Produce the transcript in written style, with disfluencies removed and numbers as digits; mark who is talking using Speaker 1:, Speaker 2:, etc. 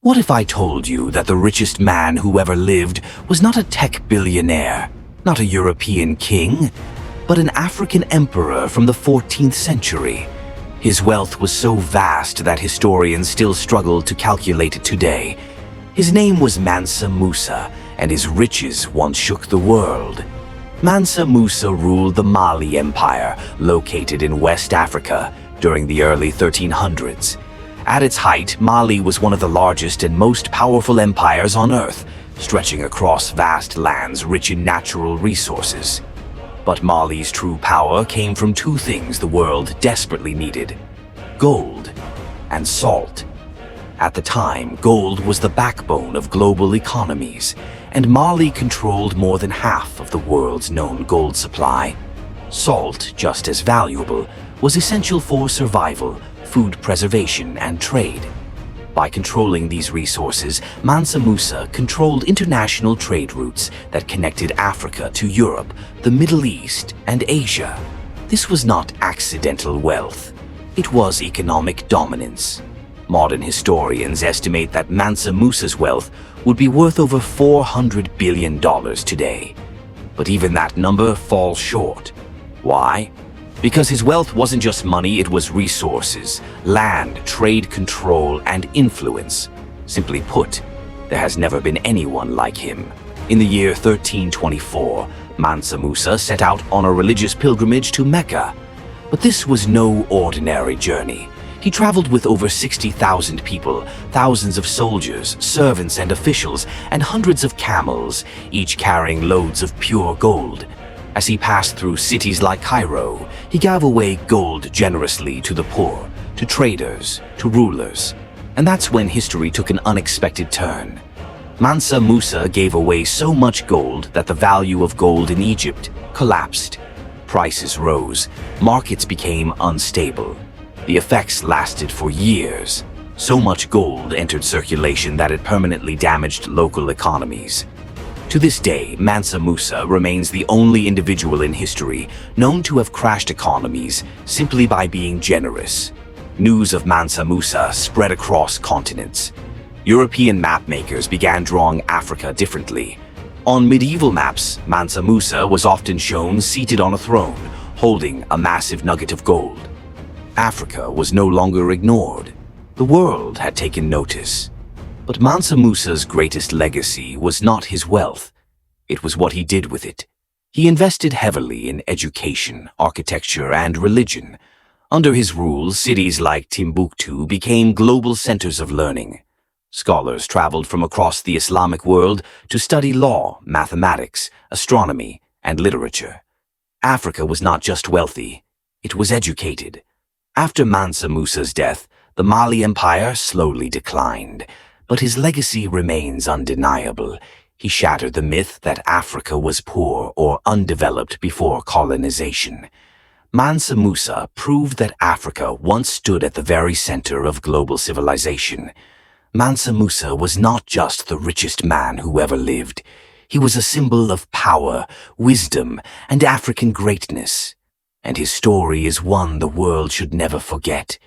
Speaker 1: What if I told you that the richest man who ever lived was not a tech billionaire, not a European king, but an African emperor from the 14th century? His wealth was so vast that historians still struggle to calculate it today. His name was Mansa Musa, and his riches once shook the world. Mansa Musa ruled the Mali Empire, located in West Africa, during the early 1300s. At its height, Mali was one of the largest and most powerful empires on Earth, stretching across vast lands rich in natural resources. But Mali's true power came from two things the world desperately needed: gold and salt. At the time, gold was the backbone of global economies, and Mali controlled more than half of the world's known gold supply. Salt, just as valuable, was essential for survival, food preservation, and trade. By controlling these resources, Mansa Musa controlled international trade routes that connected Africa to Europe, the Middle East, and Asia. This was not accidental wealth. It was economic dominance. Modern historians estimate that Mansa Musa's wealth would be worth over $400 billion today. But even that number falls short. Why? Because his wealth wasn't just money, it was resources, land, trade control, and influence. Simply put, there has never been anyone like him. In the year 1324, Mansa Musa set out on a religious pilgrimage to Mecca. But this was no ordinary journey. He traveled with over 60,000 people, thousands of soldiers, servants and officials, and hundreds of camels, each carrying loads of pure gold. As he passed through cities like Cairo, he gave away gold generously to the poor, to traders, to rulers. And that's when history took an unexpected turn. Mansa Musa gave away so much gold that the value of gold in Egypt collapsed. Prices rose, markets became unstable. The effects lasted for years. So much gold entered circulation that it permanently damaged local economies. To this day, Mansa Musa remains the only individual in history known to have crashed economies simply by being generous. News of Mansa Musa spread across continents. European mapmakers began drawing Africa differently. On medieval maps, Mansa Musa was often shown seated on a throne, holding a massive nugget of gold. Africa was no longer ignored. The world had taken notice. But Mansa Musa's greatest legacy was not his wealth. It was what he did with it. He invested heavily in education, architecture, and religion. Under his rule, cities like Timbuktu became global centers of learning. Scholars traveled from across the Islamic world to study law, mathematics, astronomy, and literature. Africa was not just wealthy, it was educated. After Mansa Musa's death, the Mali Empire slowly declined. But his legacy remains undeniable. He shattered the myth that Africa was poor or undeveloped before colonization. Mansa Musa proved that Africa once stood at the very center of global civilization. Mansa Musa was not just the richest man who ever lived. He was a symbol of power, wisdom, and African greatness. And his story is one the world should never forget.